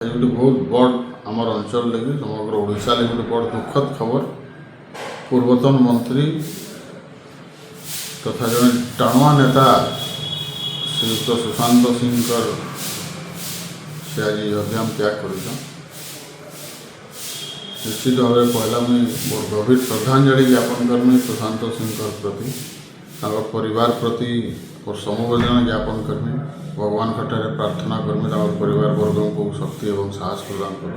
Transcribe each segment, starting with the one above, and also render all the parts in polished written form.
गोटे बहुत बड़ आमर अंचल लगे समग्र ओडिशा लगे गोटे बड़ दुखद खबर। पूर्वतन मंत्री तथा जड़े टाणुआ नेता श्रीयुक्त सुशांत सिंह से आज अभियान त्याग कर निश्चित भाव पहला मुझे बहुत गभीर श्रद्धांजलि ज्ञापन करमी सुशांत सिंह प्रति परिवार प्रति और समवेदना ज्ञापन करमी। भगवान ठारे प्रार्थना करमी परिवार वर्ग को शक्ति और साहस प्रदान कर।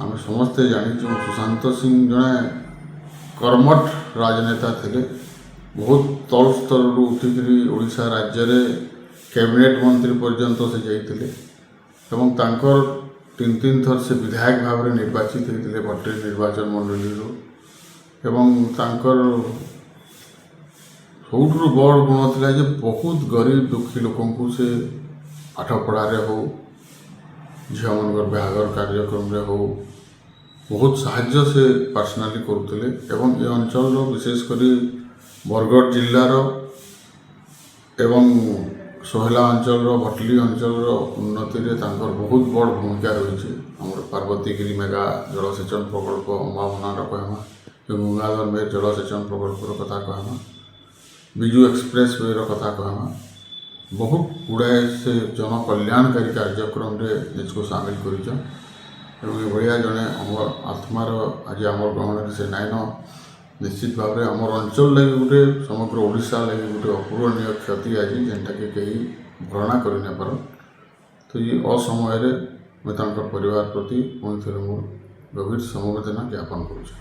आम समस्ते जाचु सुशांत सिंह जड़े कर्मठ राजनेता थे। बहुत तल स्तर उठिक ओडिशा राज्य में कैबिनेट मंत्री पर्यंत से जाते तीन थर से विधायक भाव में निर्वाचित होते भट्टी निर्वाचन मंडली सबुठ बड़ गुण था जे बहुत गरीब दुखी लोक से पाठ पढ़ारे हो झील मान बाहागर कार्यक्रम हो बहुत साहाय्य से पर्सनाली करुले। ये अंचल विशेषकर बरगढ़ जिलार एवं सोहला अंचल भटली अंचल उन्नति में बहुत बड़ भूमिका रही। आम पार्वतीगिरी मेगा जलसेचन प्रकल्प अंबाभनार कहमा गंगाधर मेघ जलसेचन प्रकल्पर कथा कहमा विजु एक्सप्रेस वे कथा कहमा बहुत गुड़ाए से जन कल्याणकारी कार्यक्रम निजको सामिल कर जड़े आत्मार आज आम ग्रहण से नाइन निश्चित भाव में आम अंचल लगे गोटे समग्र ओडिशा लगे गोटे अपूरणीय क्षति आज जेनटा कि कहीं भरणा कर तो ये असमय मैं परिवार प्रति पुणी थे गभीर समवेदना ज्ञापन करुँ।